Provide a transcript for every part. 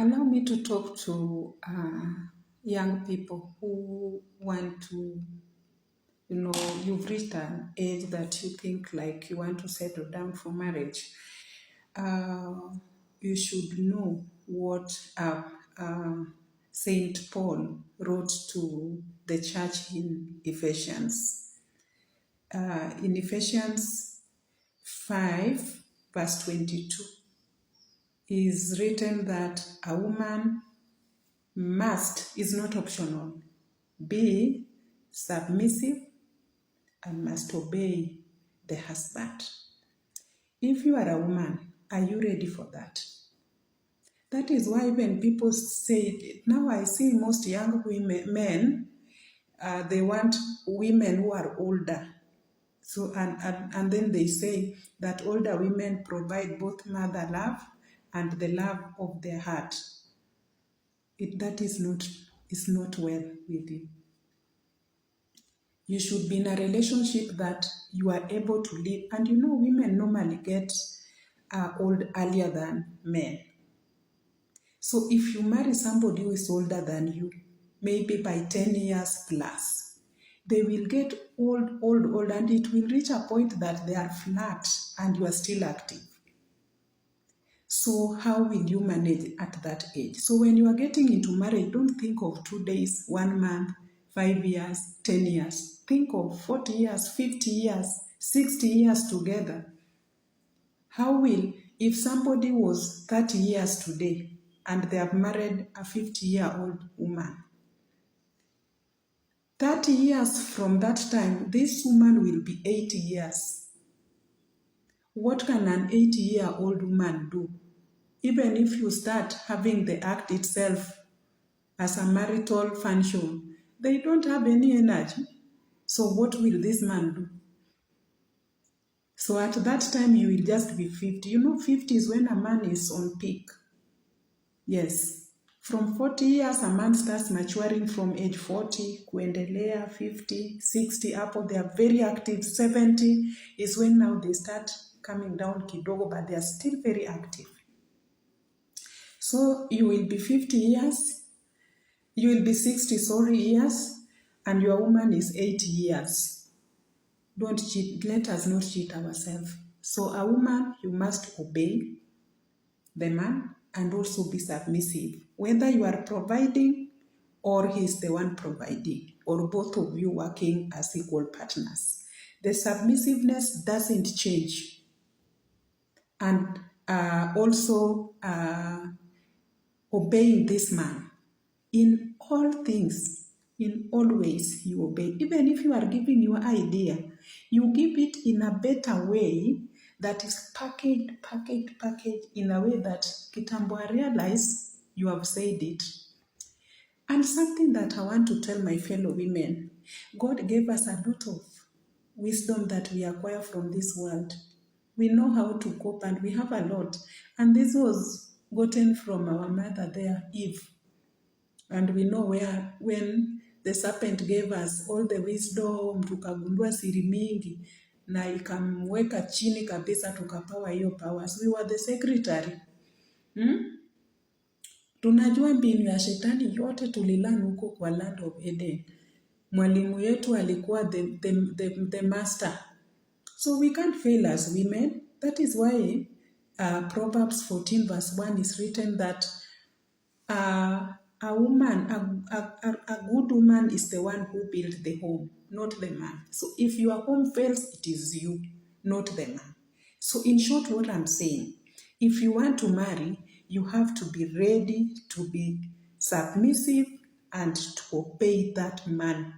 Allow me to talk to young people who want to, you've reached an age that you think like you want to settle down for marriage. You should know what Saint Paul wrote to the church in Ephesians. In Ephesians 5, verse 22, is written that a woman is not optional, be submissive and must obey the husband. If you are a woman, are you ready for that? That is why when people say, now I see most young men, they want women who are older. So and then they say that older women provide both mother love and the love of their heart. That is not well with you. You should be in a relationship that you are able to live. And women normally get old earlier than men. So if you marry somebody who is older than you, maybe by 10 years plus, they will get old, and it will reach a point that they are flat and you are still active. So how will you manage at that age? So when you are getting into marriage, don't think of 2 days, 1 month, 5 years, 10 years. Think of 40 years, 50 years, 60 years together. If somebody was 30 years today and they have married a 50-year-old woman, 30 years from that time, this woman will be 80 years. What can an 80-year-old woman do? Even if you start having the act itself as a marital function, they don't have any energy. So what will this man do? So at that time, you will just be 50. 50 is when a man is on peak. Yes. From 40 years, a man starts maturing from age 40, kuendelea, 50, 60, up, they are very active. 70 is when now they start coming down kidogo, but they are still very active. So you will be 50 years, you will be 60, years, and your woman is 80 years. Don't cheat. Let us not cheat ourselves. So a woman, you must obey the man and also be submissive. Whether you are providing or he's the one providing, or both of you working as equal partners. The submissiveness doesn't change. And also obeying this man in all things, in all ways you obey. Even if you are giving your idea, you give it in a better way that is packaged in a way that kitambo I realize you have said it. And something that I want to tell my fellow women, God gave us a lot of wisdom that we acquire from this world. We know how to cope and we have a lot. And this was gotten from our mother there, Eve. And we know when the serpent gave us all the wisdom, tukagundua siri mingi, na ikamweka chini kabisa tukapawa hiyo powers. We were the secretary. Tunajua mbinu ya shetani yote tulilan huko kwa Land of Eden. Mwalimu yetu alikuwa the master. So we can't fail as women. That is why Proverbs 14 verse 1 is written that a good woman is the one who built the home, not the man. So if your home fails, it is you, not the man. So in short, what I'm saying, if you want to marry, you have to be ready to be submissive and to obey that man.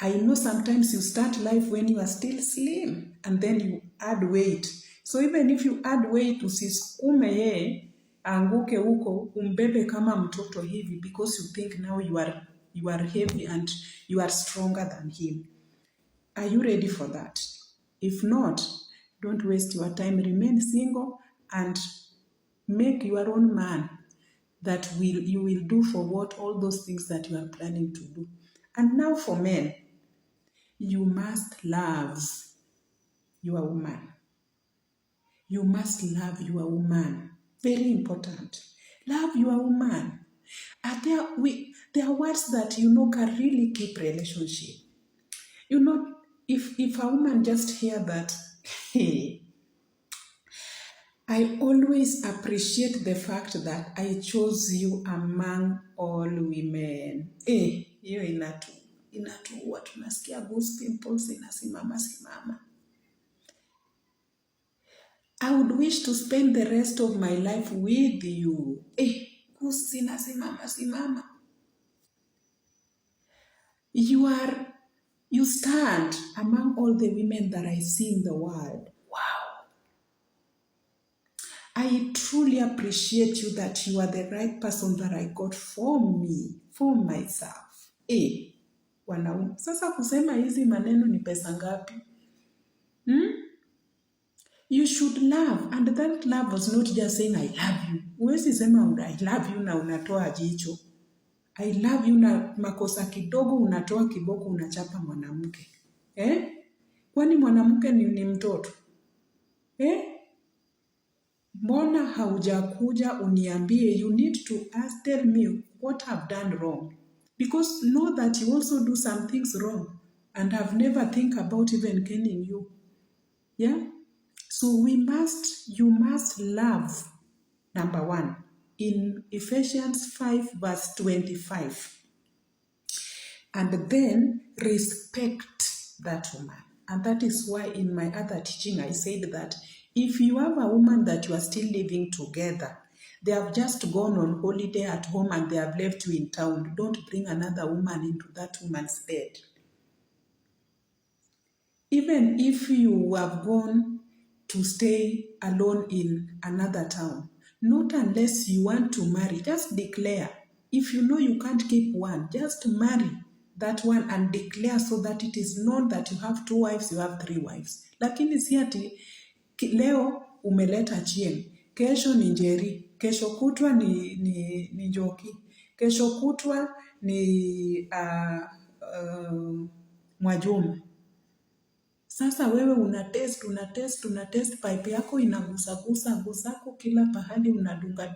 I know sometimes you start life when you are still slim and then you add weight. So even if you add weight, usisukume yeye anguke huko umbebe kama mtoto hivi because you think now you are heavy and you are stronger than him. Are you ready for that? If not, don't waste your time. Remain single and make your own man that you will do for what all those things that you are planning to do. And now for men, you must love your woman. You must love your woman. Very important. Love your woman. There are words that can really keep relationship. If a woman just hear that, hey, I always appreciate the fact that I chose you among all women. Hiyo inatuua, tunasikia goose pimples inasimama. I would wish to spend the rest of my life with you. Goose zinasimama. You stand among all the women that I see in the world. Wow. I truly appreciate you that you are the right person that I got for me, for myself. Wanaume. Sasa kusema hizi maneno ni pesa ngapi? You should love, and that love was not just saying I love you. Huwezi sema I love you na unatoa jicho. I love you na makosa kidogo unatoa kiboko unachapa mwanamke. Kwani mwanamke ni mtoto? Mbona haujakuja uniambie? You need to tell me what I've done wrong. Because know that you also do some things wrong and have never think about even killing you. Yeah? So you must love, number 1. In Ephesians 5 verse 25. And then respect that woman. And that is why in my other teaching I said that if you have a woman that you are still living together, they have just gone on holiday at home and they have left you in town, don't bring another woman into that woman's bed. Even if you have gone to stay alone in another town, not unless you want to marry, just declare. If you know you can't keep one, just marry that one and declare so that it is known that you have 2 wives, you have 3 wives. Lakini si ati leo umeleta Chieng, kesho ni Njeri, kesho kutwa ni Njoki, kesho kutwa ni Mwajuma. Sasa wewe una test pipe yako inagusagusa gusako kila pahali, unadunga.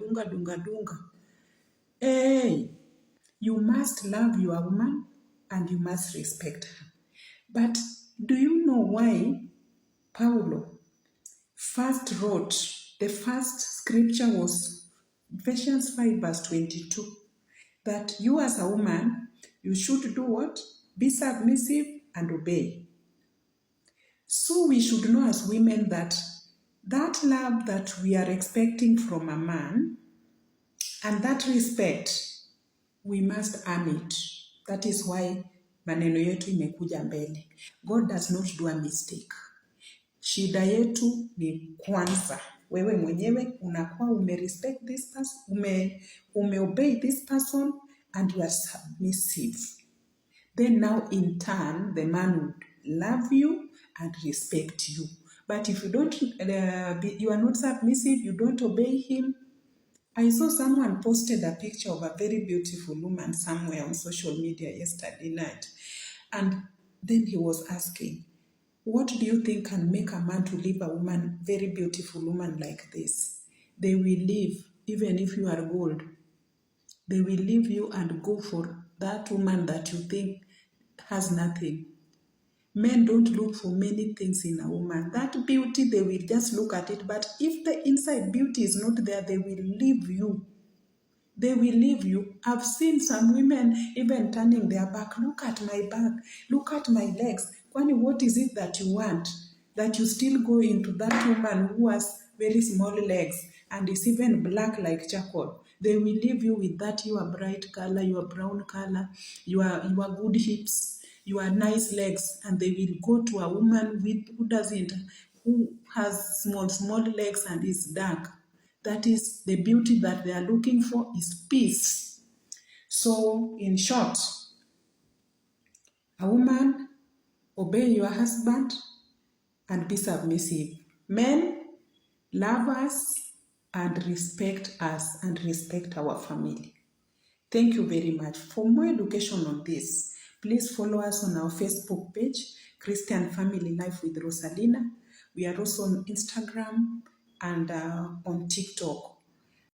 You must love your woman and you must respect her. But do you know why Paulo first wrote, the first scripture was Ephesians 5 verse 22, that you as a woman, you should do what? Be submissive and obey. So we should know as women that love that we are expecting from a man and that respect, we must earn it. That is why maneno yetu imekuja mbele. God does not do a mistake. Shida yetu ni kwanza, wewe mwenyewe unakuwa umerespect this person, umeobey this person and you are submissive. Then now in turn, the man would love you and respect you. But if you don't, you are not submissive, you don't obey him. I saw someone posted a picture of a very beautiful woman somewhere on social media yesterday night. And then he was asking, what do you think can make a man to leave a woman, very beautiful woman like this? They will leave, even if you are gold. They will leave you and go for that woman that you think has nothing. Men don't look for many things in a woman. That beauty, they will just look at it. But if the inside beauty is not there, they will leave you. They will leave you. I've seen some women even turning their back. Look at my back. Look at my legs. Kwani, what is it that you want? That you still go into that woman who has very small legs and is even black like charcoal. They will leave you with that your bright color, your brown color, your good hips, your nice legs, and they will go to a woman who has small legs and is dark. That is the beauty that they are looking for, is peace. So in short, a woman, obey your husband and be submissive. Men, love us and respect us and respect our family. Thank you very much. For more education on this, please follow us on our Facebook page, Christian Family Life with Rosalina. We are also on Instagram and on TikTok.